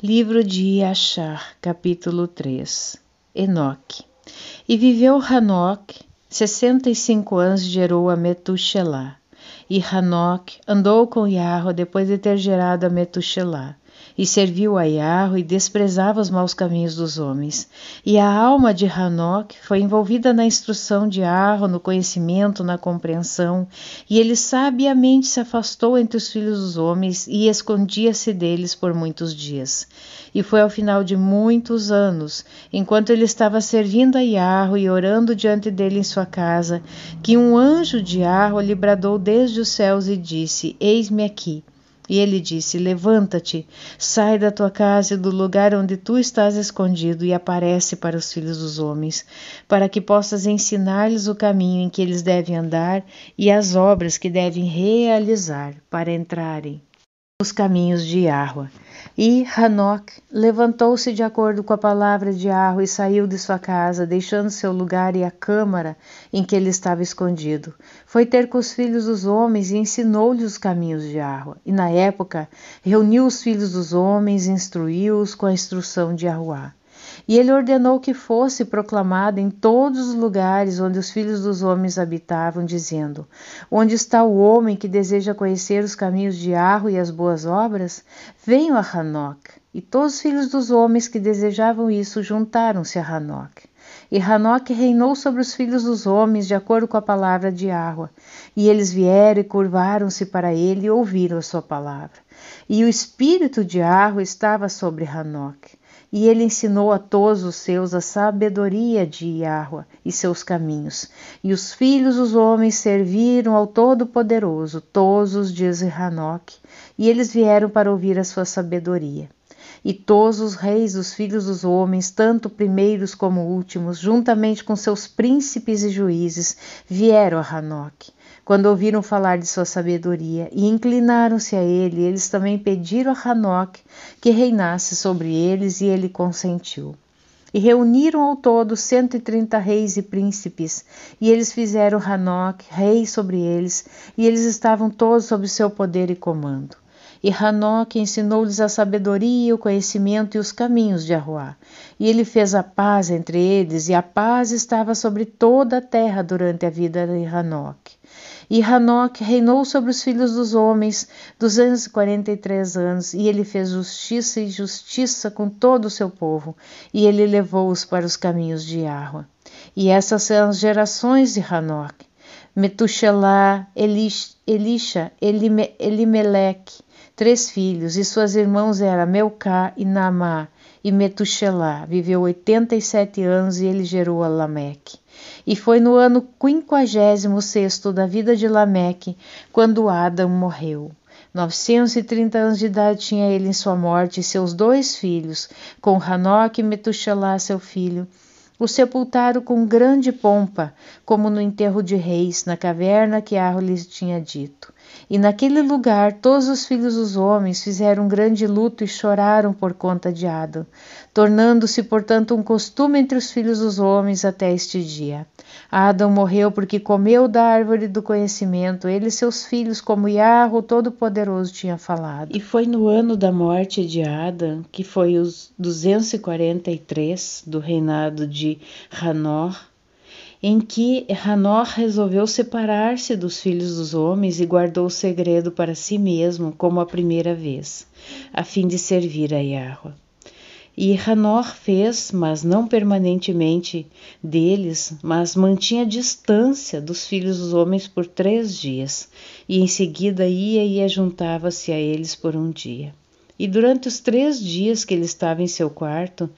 Livro de Achar, capítulo 3. Enoque. E viveu Hanoque 65 anos e gerou a Metushelá. E Hanoque andou com Iarro depois de ter gerado a Metushelá. E serviu a Iarro e desprezava os maus caminhos dos homens. E a alma de Hanoque foi envolvida na instrução de Iarro, no conhecimento, na compreensão, e ele sabiamente se afastou entre os filhos dos homens e escondia-se deles por muitos dias. E foi ao final de muitos anos, enquanto ele estava servindo a Iarro e orando diante dele em sua casa, que um anjo de Iarro lhe bradou desde os céus e disse: Eis-me aqui. E ele disse: Levanta-te, sai da tua casa e do lugar onde tu estás escondido e aparece para os filhos dos homens, para que possas ensinar-lhes o caminho em que eles devem andar e as obras que devem realizar para entrarem nos caminhos de Iarro. E Hanoque levantou-se de acordo com a palavra de Iarro e saiu de sua casa, deixando seu lugar e a câmara em que ele estava escondido. Foi ter com os filhos dos homens e ensinou-lhes os caminhos de Iarro. E na época reuniu os filhos dos homens e instruiu-os com a instrução de Yahuá. E ele ordenou que fosse proclamado em todos os lugares onde os filhos dos homens habitavam, dizendo: Onde está o homem que deseja conhecer os caminhos de Iarro e as boas obras? Venham a Hanoque. E todos os filhos dos homens que desejavam isso juntaram-se a Hanoque. E Hanoque reinou sobre os filhos dos homens de acordo com a palavra de Iarro. E eles vieram e curvaram-se para ele e ouviram a sua palavra. E o espírito de Iarro estava sobre Hanoque. E ele ensinou a todos os seus a sabedoria de Iarro e seus caminhos. E os filhos dos homens serviram ao Todo-Poderoso todos os dias de Hanoque, e eles vieram para ouvir a sua sabedoria. E todos os reis dos filhos dos homens, tanto primeiros como últimos, juntamente com seus príncipes e juízes, vieram a Hanoque, quando ouviram falar de sua sabedoria, e inclinaram-se a ele. Eles também pediram a Hanoque que reinasse sobre eles, e ele consentiu. E reuniram ao todo 130 reis e príncipes, e eles fizeram Hanoque rei sobre eles, e eles estavam todos sob seu poder e comando. E Hanoque ensinou-lhes a sabedoria, o conhecimento e os caminhos de Yahuá. E ele fez a paz entre eles, e a paz estava sobre toda a terra durante a vida de Hanoque. E Hanoque reinou sobre os filhos dos homens 243 anos, e ele fez justiça e justiça com todo o seu povo, e ele levou-os para os caminhos de Yahuá. E essas são as gerações de Hanoque: Metushelá, Elisha, Elimeleque, 3 filhos, e suas irmãos eram Melcá e Naamá. E Metushelá viveu 87 anos, e ele gerou a Lameque. E foi no ano 56º da vida de Lameque, quando Adão morreu. 930 anos de idade tinha ele em sua morte, e seus 2 filhos, com Hanoque e Metushelá, seu filho, o sepultaram com grande pompa, como no enterro de reis, na caverna que Iarro lhes tinha dito. E naquele lugar todos os filhos dos homens fizeram um grande luto e choraram por conta de Adão, tornando-se, portanto, um costume entre os filhos dos homens até este dia. Adão morreu porque comeu da árvore do conhecimento, ele e seus filhos, como Iarro Todo-Poderoso tinha falado. E foi no ano da morte de Adão, que foi os 243 do reinado de Hanor, em que Hanor resolveu separar-se dos filhos dos homens e guardou o segredo para si mesmo, como a primeira vez, a fim de servir a Yahuá. E Hanor fez, mas não permanentemente deles, mas mantinha distância dos filhos dos homens por 3 dias, e em seguida ia e ajuntava-se a eles por um dia. E durante os 3 dias que ele estava em seu quarto,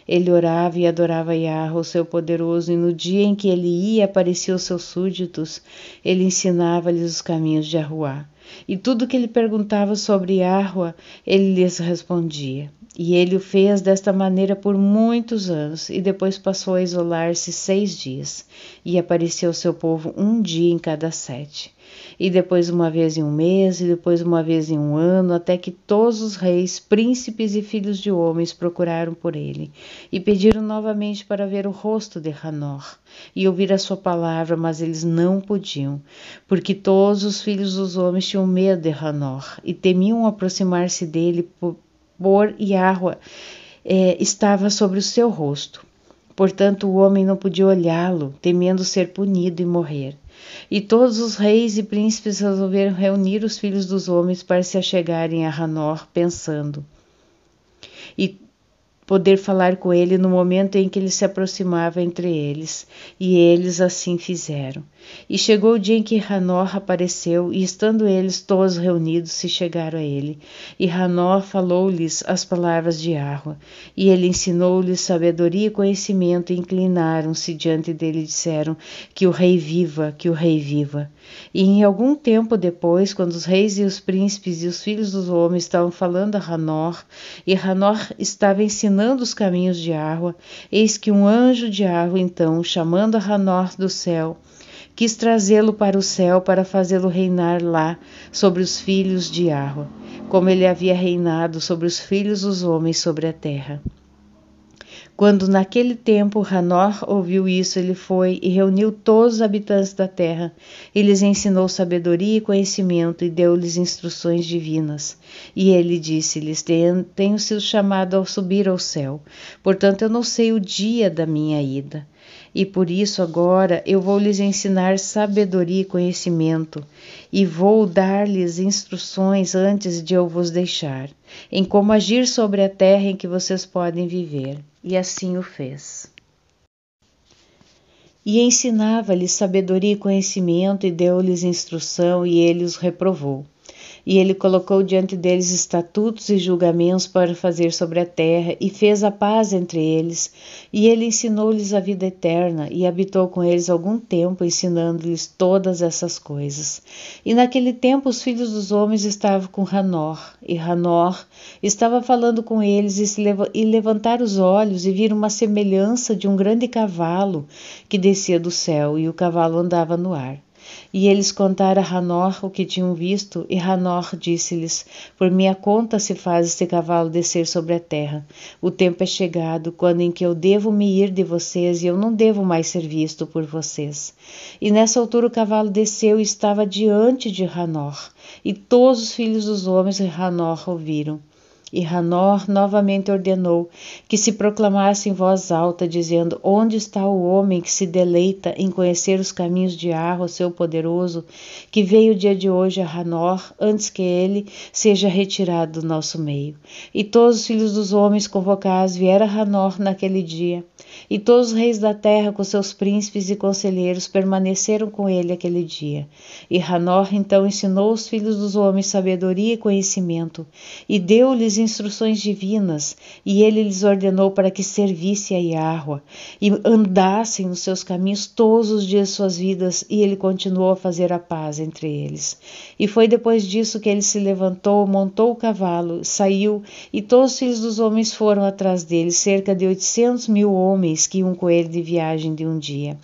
ele orava e adorava Yahuá, o seu poderoso, e no dia em que ele ia aparecia aos seus súditos, ele ensinava-lhes os caminhos de Yahuá. E tudo que ele perguntava sobre Yahuá, ele lhes respondia. E ele o fez desta maneira por muitos anos, e depois passou a isolar-se 6 dias, e apareceu ao seu povo um dia em cada 7. E depois uma vez em um mês, e depois uma vez em um ano, até que todos os reis, príncipes e filhos de homens procuraram por ele, e pediram novamente para ver o rosto de Hanor, e ouvir a sua palavra, mas eles não podiam, porque todos os filhos dos homens tinham medo de Hanor, e temiam aproximar-se dele sabor e água estava sobre o seu rosto. Portanto, o homem não podia olhá-lo, temendo ser punido e morrer. E todos os reis e príncipes resolveram reunir os filhos dos homens para se achegarem a Hanor, pensando e poder falar com ele no momento em que ele se aproximava entre eles. E eles assim fizeram. E chegou o dia em que Hanor apareceu, e estando eles todos reunidos, se chegaram a ele. E Hanor falou-lhes as palavras de Yahweh, e ele ensinou-lhes sabedoria e conhecimento, e inclinaram-se diante dele e disseram: que o rei viva, que o rei viva. E em algum tempo depois, quando os reis e os príncipes e os filhos dos homens estavam falando a Hanor, e Hanor estava ensinando os caminhos de Yahweh, eis que um anjo de Yahweh, então, chamando a Hanor do céu, quis trazê-lo para o céu para fazê-lo reinar lá sobre os filhos de Yahweh, como ele havia reinado sobre os filhos dos homens sobre a terra. Quando naquele tempo Hanor ouviu isso, ele foi e reuniu todos os habitantes da terra, e lhes ensinou sabedoria e conhecimento, e deu-lhes instruções divinas. E ele disse-lhes: tenho sido chamado a subir ao céu, portanto eu não sei o dia da minha ida. E por isso agora eu vou lhes ensinar sabedoria e conhecimento, e vou dar-lhes instruções antes de eu vos deixar, em como agir sobre a terra em que vocês podem viver. E assim o fez. E ensinava-lhes sabedoria e conhecimento, e deu-lhes instrução, e ele os reprovou. E ele colocou diante deles estatutos e julgamentos para fazer sobre a terra, e fez a paz entre eles. E ele ensinou-lhes a vida eterna, e habitou com eles algum tempo, ensinando-lhes todas essas coisas. E naquele tempo os filhos dos homens estavam com Hanor, e Hanor estava falando com eles, e levantaram os olhos, e viram uma semelhança de um grande cavalo que descia do céu, e o cavalo andava no ar. E eles contaram a Hanor o que tinham visto, e Hanor disse-lhes: por minha conta se faz este cavalo descer sobre a terra. O tempo é chegado, quando em que eu devo me ir de vocês, e eu não devo mais ser visto por vocês. E nessa altura o cavalo desceu e estava diante de Hanor, e todos os filhos dos homens de Hanor ouviram. E Hanor novamente ordenou que se proclamasse em voz alta, dizendo: onde está o homem que se deleita em conhecer os caminhos de Yahweh, seu poderoso, que veio o dia de hoje a Hanor, antes que ele seja retirado do nosso meio? E todos os filhos dos homens convocados vieram a Hanor naquele dia, e todos os reis da terra com seus príncipes e conselheiros permaneceram com ele aquele dia. E Hanor então ensinou os filhos dos homens sabedoria e conhecimento, e deu-lhes instruções divinas, e ele lhes ordenou para que servissem a Yahweh e andassem nos seus caminhos todos os dias de suas vidas, e ele continuou a fazer a paz entre eles. E foi depois disso que ele se levantou, montou o cavalo, saiu, e todos os filhos dos homens foram atrás dele, cerca de 800.000 homens que iam com ele de viagem de um dia.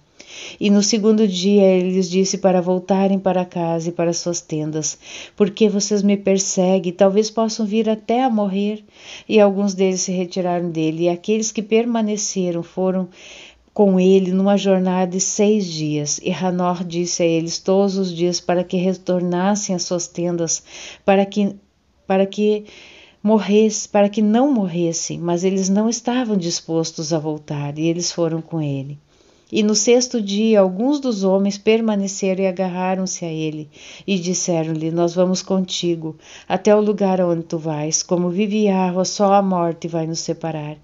E no segundo dia ele lhes disse para voltarem para casa e para suas tendas, porque vocês me perseguem, talvez possam vir até a morrer. E alguns deles se retiraram dele, e aqueles que permaneceram foram com ele numa jornada de 6 dias. E Hanor disse a eles todos os dias para que retornassem às suas tendas, para que não morressem, mas eles não estavam dispostos a voltar, e eles foram com ele. E no 6º dia, alguns dos homens permaneceram e agarraram-se a ele, e disseram-lhe: nós vamos contigo, até o lugar aonde tu vais, como vive Yahweh, só a morte vai nos separar.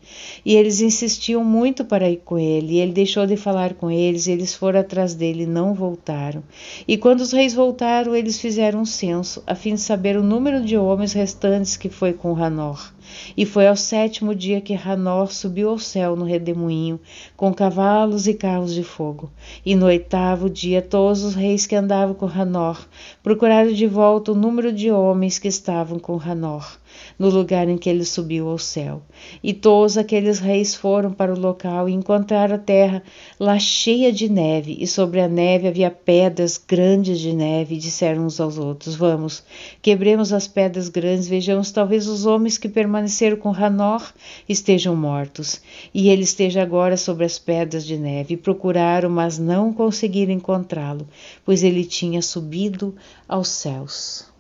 E eles insistiam muito para ir com ele, e ele deixou de falar com eles, e eles foram atrás dele e não voltaram. E quando os reis voltaram, eles fizeram um censo, a fim de saber o número de homens restantes que foi com Hanor. E foi ao 7º dia que Hanor subiu ao céu no redemoinho, com cavalos e carros de fogo. E no 8º dia todos os reis que andavam com Hanor procuraram de volta o número de homens que estavam com Hanor, no lugar em que ele subiu ao céu. E todos aqueles reis foram para o local e encontraram a terra lá cheia de neve, e sobre a neve havia pedras grandes de neve, e disseram uns aos outros: vamos, quebremos as pedras grandes, vejamos, talvez os homens que permaneceram com Hanor estejam mortos, e ele esteja agora sobre as pedras de neve. E procuraram, mas não conseguiram encontrá-lo, pois ele tinha subido aos céus.